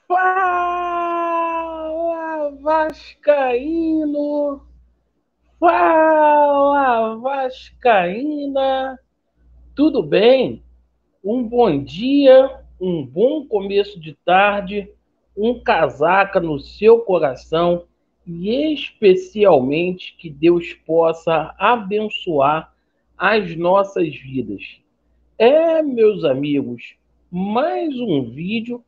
Fala, Vascaíno! Fala, Vascaína! Tudo bem? Um bom dia, um bom começo de tarde, um casaca no seu coração e especialmente que Deus possa abençoar as nossas vidas. Meus amigos, mais um vídeo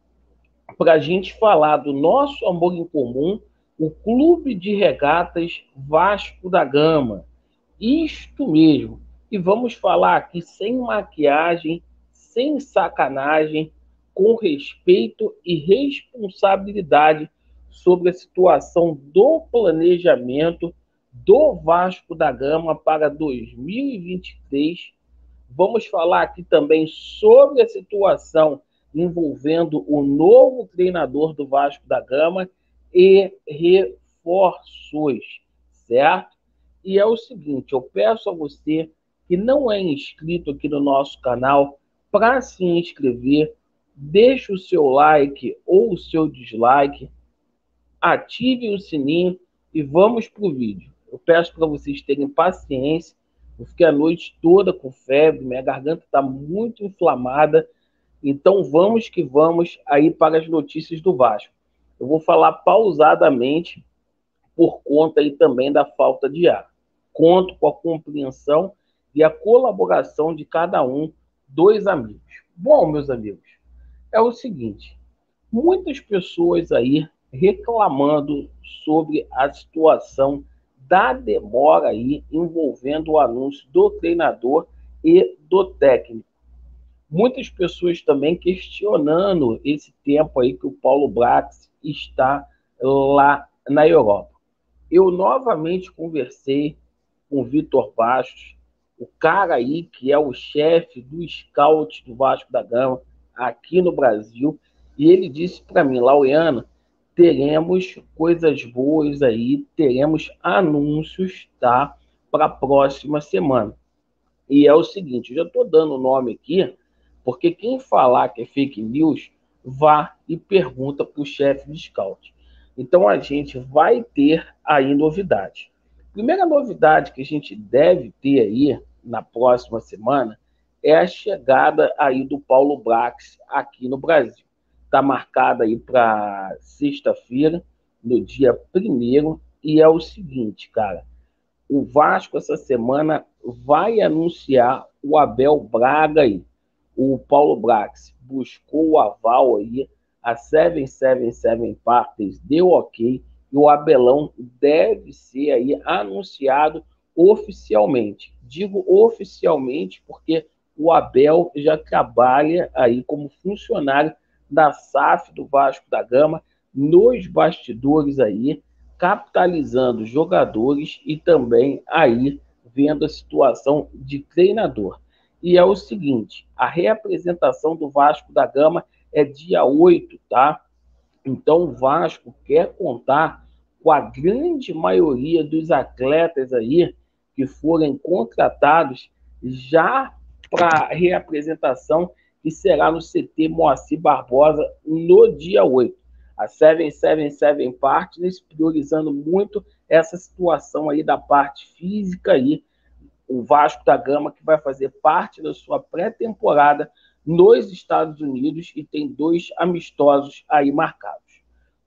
para a gente falar do nosso amor em comum, o Clube de Regatas Vasco da Gama. Isto mesmo. E vamos falar aqui sem maquiagem, sem sacanagem, com respeito e responsabilidade sobre a situação do planejamento do Vasco da Gama para 2023. Vamos falar aqui também sobre a situação envolvendo o novo treinador do Vasco da Gama e reforços, certo? E é o seguinte, eu peço a você que não é inscrito aqui no nosso canal para se inscrever, deixe o seu like ou o seu dislike, ative o sininho e vamos para o vídeo. Eu peço para vocês terem paciência. Eu fiquei a noite toda com febre, minha garganta está muito inflamada. Então vamos que vamos aí para as notícias do Vasco. Eu vou falar pausadamente por conta aí também da falta de ar. Conto com a compreensão e a colaboração de cada um dos amigos. Bom, meus amigos, é o seguinte, muitas pessoas aí reclamando sobre a situação da demora aí envolvendo o anúncio do treinador e do técnico. Muitas pessoas também questionando esse tempo aí que o Paulo Brax está lá na Europa. Eu novamente conversei com o Vitor Bastos, o cara aí que é o chefe do scout do Vasco da Gama aqui no Brasil, e ele disse para mim, Laureano, teremos coisas boas aí, teremos anúncios, tá, para a próxima semana. E é o seguinte, eu já estou dando o nome aqui, porque quem falar que é fake news, vá e pergunta para o chefe de scout. Então a gente vai ter aí novidade. Primeira novidade que a gente deve ter aí na próxima semana é a chegada aí do Paulo Brax aqui no Brasil. Está marcada aí para sexta-feira, no dia 1º, e é o seguinte, cara, o Vasco essa semana vai anunciar o Abel Braga aí. O Paulo Brax buscou o aval aí, a 777 Partners deu ok, e o Abelão deve ser aí anunciado oficialmente. Digo oficialmente porque o Abel já trabalha aí como funcionário da SAF do Vasco da Gama, nos bastidores aí, capitalizando jogadores e também aí vendo a situação de treinador. E é o seguinte, a reapresentação do Vasco da Gama é dia 8, tá? Então o Vasco quer contar com a grande maioria dos atletas aí que forem contratados já para a reapresentação que será no CT Moacir Barbosa no dia 8. A 777 Partners priorizando muito essa situação aí da parte física aí, o Vasco da Gama que vai fazer parte da sua pré-temporada nos Estados Unidos e tem 2 amistosos aí marcados.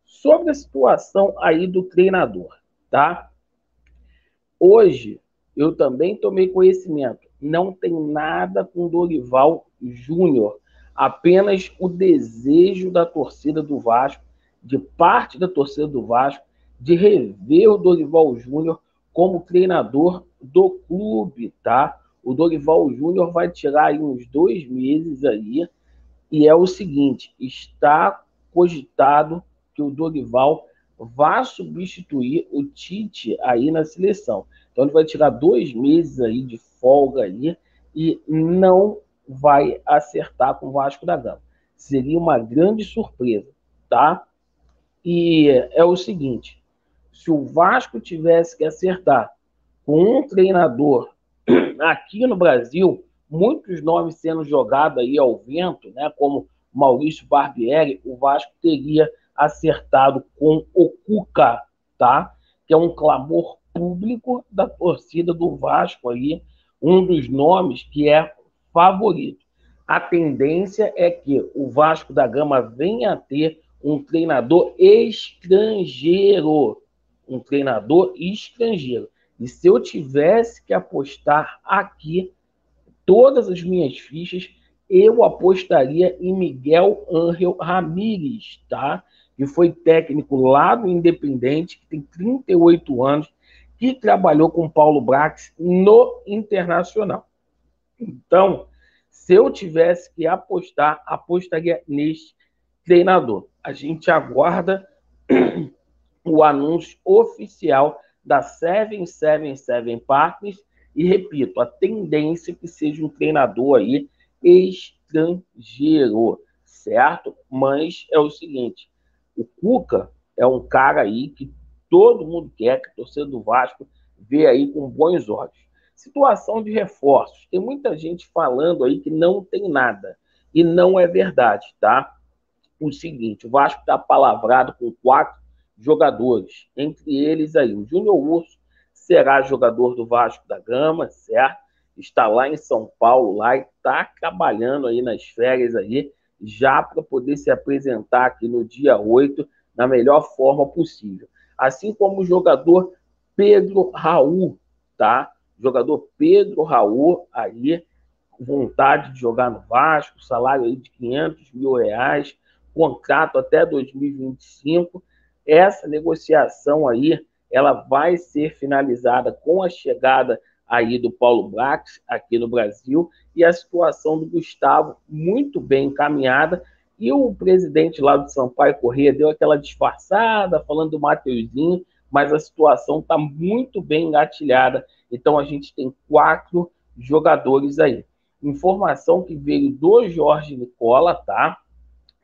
Sobre a situação aí do treinador, tá? Hoje eu também tomei conhecimento, não tem nada com Dorival Júnior, apenas o desejo da torcida do Vasco, de parte da torcida do Vasco, de rever o Dorival Júnior como treinador do clube, tá? O Dorival Júnior vai tirar aí uns 2 meses aí, e é o seguinte, está cogitado que o Dorival vá substituir o Tite aí na seleção. Então ele vai tirar 2 meses aí de folga aí e não vai acertar com o Vasco da Gama. Seria uma grande surpresa, tá? E é o seguinte, se o Vasco tivesse que acertar com um treinador aqui no Brasil, muitos nomes sendo jogados aí ao vento, né, como Maurício Barbieri, o Vasco teria acertado com o Cuca, tá? Que é um clamor público da torcida do Vasco aí, um dos nomes que é favorito. A tendência é que o Vasco da Gama venha a ter um treinador estrangeiro. Um treinador estrangeiro. E se eu tivesse que apostar aqui todas as minhas fichas, eu apostaria em Miguel Ángel Ramírez, tá? Que foi técnico lá do Independente, que tem 38 anos, que trabalhou com Paulo Brax no Internacional. Então, se eu tivesse que apostar, apostaria neste treinador. A gente aguarda o anúncio oficial da 777 Partners e, repito, a tendência é que seja um treinador aí estrangeiro, certo? Mas é o seguinte, o Cuca é um cara aí que todo mundo quer, que a torcida do Vasco vê aí com bons olhos. Situação de reforços. Tem muita gente falando aí que não tem nada. E não é verdade, tá? O seguinte, o Vasco está palavrado com 4 jogadores. Entre eles aí, o Júnior Urso será jogador do Vasco da Gama, certo? Está lá em São Paulo, lá, e está trabalhando aí nas férias aí, já para poder se apresentar aqui no dia 8 na melhor forma possível. Assim como o jogador Pedro Raul, tá? Jogador Pedro Raul aí, vontade de jogar no Vasco, salário aí de R$500 mil, contrato até 2025. Essa negociação aí, ela vai ser finalizada com a chegada aí do Paulo Brax aqui no Brasil e a situação do Gustavo muito bem encaminhada. E o presidente lá do Sampaio Corrêa deu aquela disfarçada falando do Mateuzinho, mas a situação está muito bem engatilhada. Então a gente tem 4 jogadores aí. Informação que veio do Jorge Nicola, tá?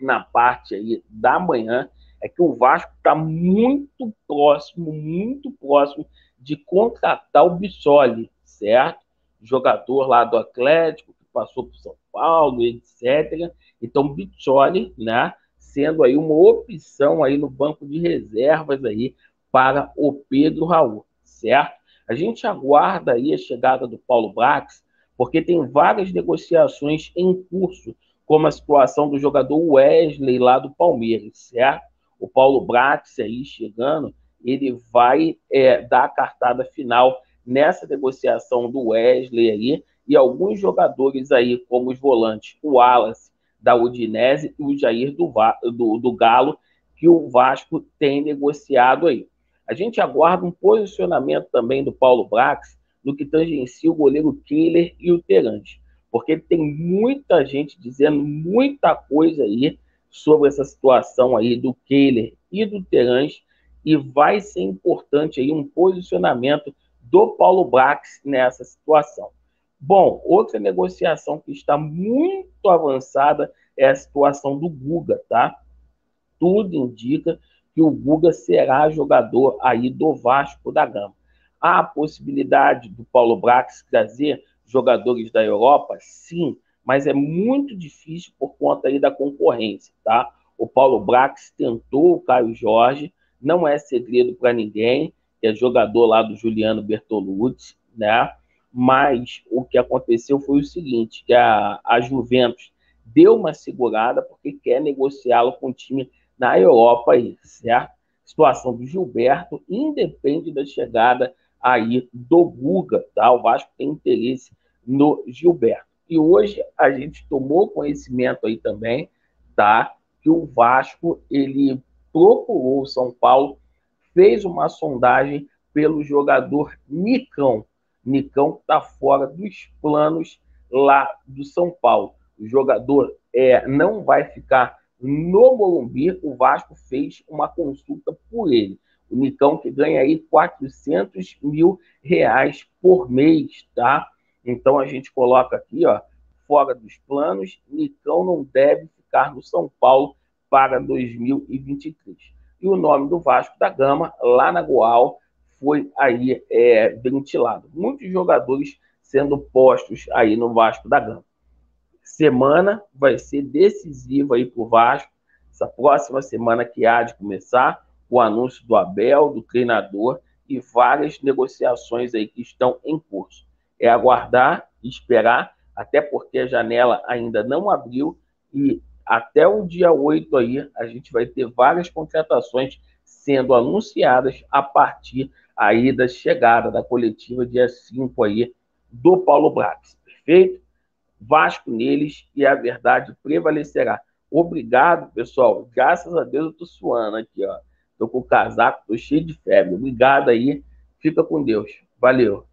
Na parte aí da manhã, é que o Vasco está muito próximo de contratar o Bissoli, certo? Jogador lá do Atlético, que passou por São Paulo, etc. Então, Bissoli, né, sendo aí uma opção aí no banco de reservas aí para o Pedro Raul, certo? A gente aguarda aí a chegada do Paulo Brax, porque tem várias negociações em curso, como a situação do jogador Wesley lá do Palmeiras, certo? O Paulo Brax aí chegando, ele vai dar a cartada final nessa negociação do Wesley aí, e alguns jogadores aí, como os volantes, o Wallace da Udinese e o Jair do Galo, que o Vasco tem negociado aí. A gente aguarda um posicionamento também do Paulo Brax no que tangencia o goleiro Killer e o Terence, porque tem muita gente dizendo muita coisa aí sobre essa situação aí do Kehler e do Terence, e vai ser importante aí um posicionamento do Paulo Brax nessa situação. Bom, outra negociação que está muito avançada é a situação do Guga, tá? Tudo indica que o Guga será jogador aí do Vasco da Gama. Há a possibilidade do Paulo Brax trazer jogadores da Europa? Sim, mas é muito difícil por conta aí da concorrência, tá? O Paulo Brax tentou o Caio Jorge, não é segredo para ninguém, que é jogador lá do Juliano Bertolucci, né? Mas o que aconteceu foi o seguinte, que a Juventus deu uma segurada porque quer negociá-lo com o time na Europa aí, certo? Situação do Gilberto independe da chegada aí do Guga, tá? O Vasco tem interesse no Gilberto. E hoje a gente tomou conhecimento aí também, tá? Que o Vasco, ele procurou o São Paulo, fez uma sondagem pelo jogador Nicão. Nicão está fora dos planos lá do São Paulo. O jogador não vai ficar no Morumbi. O Vasco fez uma consulta por ele. O Nicão que ganha aí R$400 mil por mês, tá? Então a gente coloca aqui, ó, fora dos planos, Nicão não deve ficar no São Paulo para 2023. E o nome do Vasco da Gama, lá na Goal, foi aí ventilado. Muitos jogadores sendo postos aí no Vasco da Gama. Semana vai ser decisiva aí para o Vasco. essa próxima semana que há de começar, o anúncio do Abel, do treinador e várias negociações aí que estão em curso. É aguardar e esperar, até porque a janela ainda não abriu e até o dia 8 aí a gente vai ter várias contratações sendo anunciadas a partir aí da chegada da coletiva dia 5 aí do Paulo Brax. Perfeito? Vasco neles e a verdade prevalecerá. Obrigado, pessoal. Graças a Deus eu tô suando aqui, ó. Tô com o casaco, tô cheio de febre. Obrigado aí. Fica com Deus. Valeu.